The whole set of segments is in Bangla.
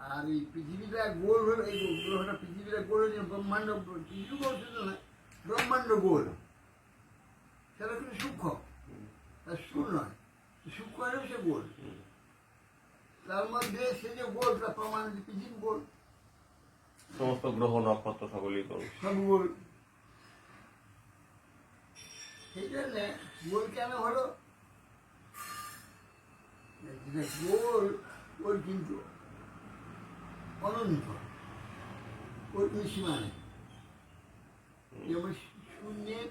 আর এই পৃথিবীটা গোল হলো, এই গ্রহটা পৃথিবীটা গোল হয়েছে ব্রহ্মাণ্ড, পৃথিবী গোল শুধু নয়, ব্রহ্মাণ্ড গোল, সেটা কিন্তু সূক্ষ্ম, তার স্থূল নয়, সূক্ষ্ম হলেও সে গোল। তার মধ্যে সে যে গোল, তার প্রমাণ যে পৃথিবী গোল, সমস্ত গ্রহ নক্ষত্র সকলেই গোল, সব গোল। সেই জন্যে গোল কেন হলো? গোল গোল কিন্তু অনন্ত, ওর কোনো সীমা নেই। যেমন শূন্যের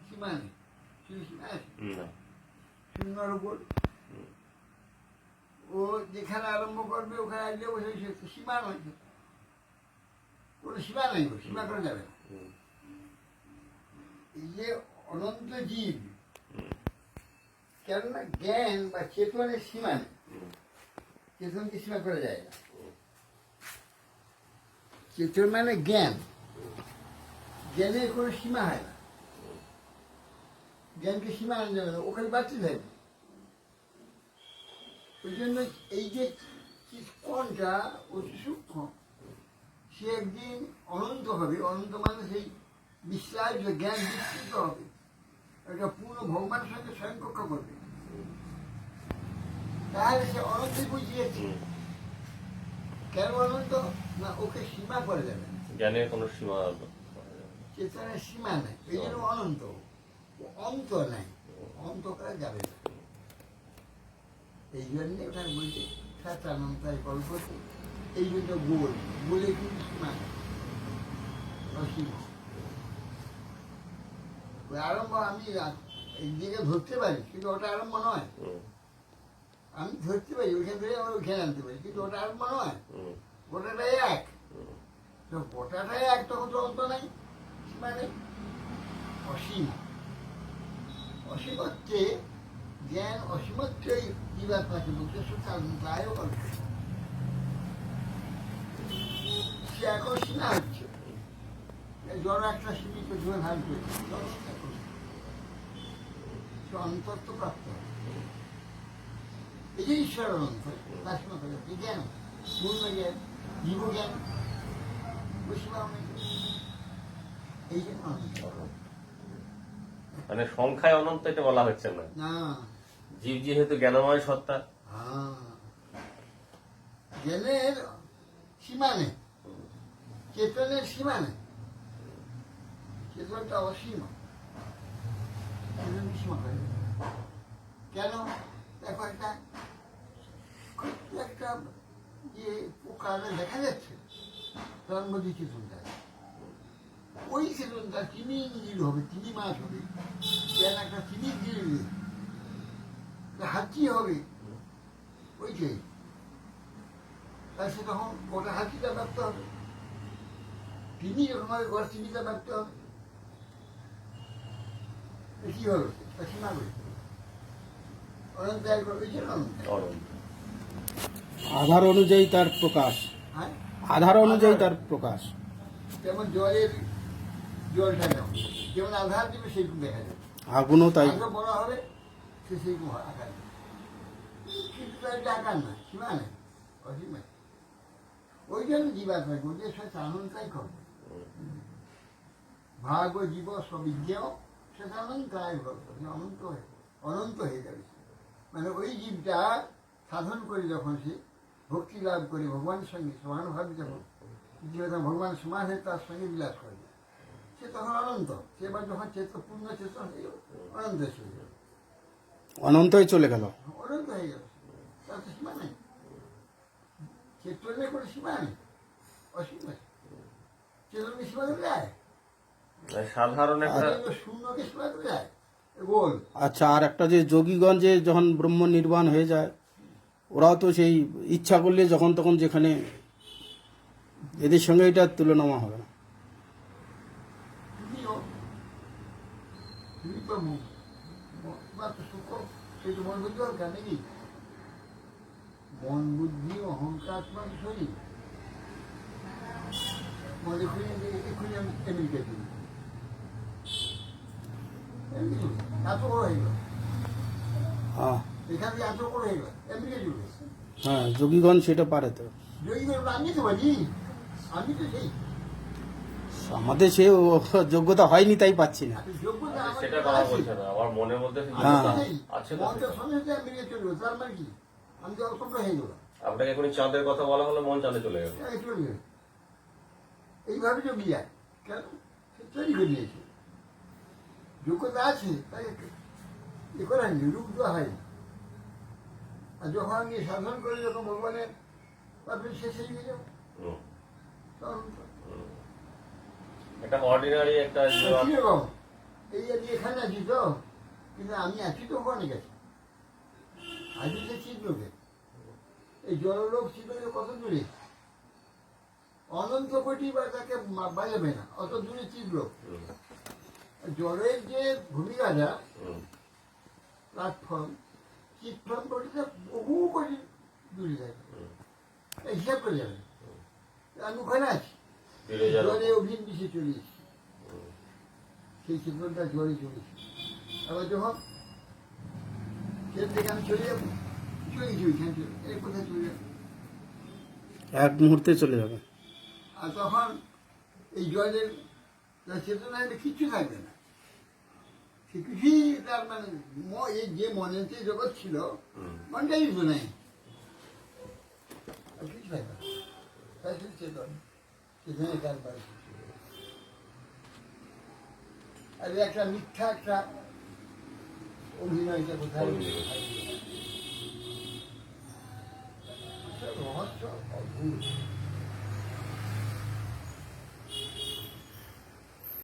সীমা নেই, শূন্য সীমা আছে, শূন্যর উপর ও যেখানে আরম্ভ করবে ওখানে আসলে বসে সীমা নয়, কোনো সীমা নেই, সীমা করা যাবে না। এই যে অনন্ত জীব, কেননা জ্ঞান বা চেতনের সীমা নেই, চেতনকে সীমা করা যায় না। চেতন মানে জ্ঞান, জ্ঞানের কোনো সীমা হয় না, জ্ঞানকে সীমা আনা যাবে না, ওখানে বাড়তে থাকবে। ওই জন্য এই যে কোনটা অতি সূক্ষ্ম, সে একদিন অনন্ত হবে। অনন্ত মানে সেই বিশ্বাস জ্ঞান বিস্তৃত হবে, একটা পূর্ণ ভগবানের সঙ্গে স্বয়ং কক্ষ করবে। তাহলে সে অনন্তই বুঝিয়েছে। কেন অনন্ত? না, ওকে সীমা করে যাবে না, জ্ঞানের কোনো সীমা, চেতনের সীমা নেই, এই জন্য অনন্ত। অন্ত নাই, অন্ত করা যাবে না। এই জন্যে ওখানে বলছে সচানন্তায় কল্পতে, এই জন্য গোল, গোলে কিন্তু সীমা নেই, অসীম। ওই আরম্ভ আমি একদিকে ধরতে পারি, কিন্তু ওটা আরম্ভ নয়। আমি ধরতে পারি, ওইখান থেকে আমার ওইখানে আনতে পারি, কিন্তু ওটা আরম্ভ নয়। গোটাটাই এক, তো গোটাটাই এক, তখন তো অন্ত নাই, সীমা নেই, অসীম। অসীমত্বে জ্ঞান, অসীমত্বেই জীবাত্মাকে বলতে সুতায় অল্প। সে এখন সীমা হচ্ছে, জড় একটা সীমিত জীবন হার করছে, সে অন্তত্ব প্রাপ্ত। এই যে ঈশ্বর অনন্ত, তার সীমা করে জ্ঞান, পূর্ণ জ্ঞান, জীবজ্ঞান, ওই সীমা নেই। এই জন্য অনন্ত। মানে সংখ্যায় অনন্ত এটা বলা হচ্ছে না, না, জীব যেহেতু জ্ঞানময় সত্তা, জ্ঞানের সীমা নেই, চেতনের সীমা নেই, চেতনটা অসীম, চেতনকে সীমা করে। কেন? দেখো একটা যে পোকা দেখা যাচ্ছে, তার মধ্যে চেতনটা আছে। ওই চেতনটা তিনি দিল হবে, তিনি মাছ হবে, যেন একটা তিনি দিল হাতি হবে, ওইটাই। তাই সে তখন গোটা হাতিটা ব্যক্ত হবে, তিনি যখন হবে গোটা চিনিটা ব্যক্ত হবে। কি হলো? তা সীমা করে অনন্ত এক হবে, অনন্ত। আধার অনুযায়ী তার প্রকাশ, হ্যাঁ, আধার অনুযায়ী তার প্রকাশ। যেমন জলের, জলটা যেমন আধার দেবে সেইরকম দেখা যাবে, আগুনও তাই। আগে বড় হবে সে সেইরকম আকার দেবে, কিন্তু তার একটা আকার না, সীমা নেই, অসীমা। ওই জন্য জীবাত্মা গোদের সাথে আনন্দটাই করবে। ভাগ ও জীব সবিজ্ঞেয় সেটা অনন্তায় অনন্ত হয়ে, অনন্ত হয়ে যাবে। মানে ওই জীবটা সাধন করে যখন সে ভক্তি লাভ করে ভগবানের সঙ্গে সমানভাবে, যখন ভগবান সমান হয়ে তার সঙ্গে বিলাস করে, সে তখন অনন্ত। সে এবার যখন পূর্ণ চেতন হয়ে গেল, অনন্ত হয়ে গেল, অনন্তই চলে গেল, অনন্ত হয়ে গেল। তার তো সীমা নেই, চেতনের কোনো সীমা নেই, অসীম। চেতনকে সীমা করে যায়, সাধারণ একটা শূন্যকে সীমা করে যায়, গোল। আচ্ছা, আর একটা যে যোগীগণ যে যখন ব্রহ্ম নির্বাণ হয়ে যায়, ওরাও তো সেই ইচ্ছা করলে যখন তখন যেখানে, এদের সঙ্গে এটা তুলনা হবে না। তুমি তো সুখ, সেই তো মন বুদ্ধি দরকার নাকি? মন বুদ্ধি অহংকার তোমার শরীর, মনে করি এক্ষুনি আমি আমেরিকা দিই, এত বড় হয়ে গেল, এখান থেকে এত বড় হয়ে গেল, আমেরিকা জুড়ে। হ্যাঁ, যোগীগণ সেটা পারে তো। যোগী বলবো আমি তো বলি, আমি তো সেই আমাদের সে যোগ্যতা হয়নি তাই পাচ্ছি না। যোগ্যতা আমার সেটা কাছে কথা আছে। বলছে না, আমার মনের মধ্যে সে আমি হ্যাঁ। যোগ্যতা তো সেই আছে তো মনটা সেটা। সঙ্গে সঙ্গে মিলিয়ে চলবো, তার মানে কি আমি তো অল্প হয়ে গেলাম, আপনাকে এখনই চাঁদের কথা বলা হলো, মন চাঁদে চলে গেল। চলবে এইভাবে যোগী যায়। কেন? সে তৈরি করে নিয়েছে, যোগ্যতা আছে, তাই এ করা হয়নি, রূপ দেওয়া হয়নি। আর যখন আমি সাধন করে যখন ভগবানের আপনি শেষে গিয়ে যাবো, হুম, তখন হুম। একটা অর্ডিনারি একটা জীবন। কিরকম এই আমি এখানে আছি তো, কিন্তু আমি আছি তো ওখানে গেছি, আছি সে চিত্রকে, এই জললোক চিত্রকে কত দূরে, অনন্ত কোটি বা তাকে বাজাবে না, অত দূরে চিত্রলোক। হুম, জলের যে ভূমিকাটা হুম, প্ল্যাটফর্ম, চিত্রফর্ম কোটিতে বহু কোটি দূরে থাকে, হুম। এই হিসাব করে যাবে। আমি ওখানে আছি, ফিরে যাবো। জলে অভিন মিশে চলে এসেছি, হুম, সেই চিত্রটা জলে চলেছি। আবার যখন সেখান থেকে আমি চলে যাবো, চলে গেছি ওইখানে, চলে এই কোথায় চলে যাবো, এক মুহূর্তে চলে যাবে। আর তখন এই জলের চেতনা কিচ্ছু থাকবে না, সে কিছুই তার মানে এই যে মনেতে জগৎ ছিল, হুম। মনটাই তো নাই, আর কিছু থাকবে না, তাই শুধু চেতন, চেতনে তার পারে। আর একটা মিথ্যা একটা অভিনয়টা কোথায় রহস্য অদ্ভুত।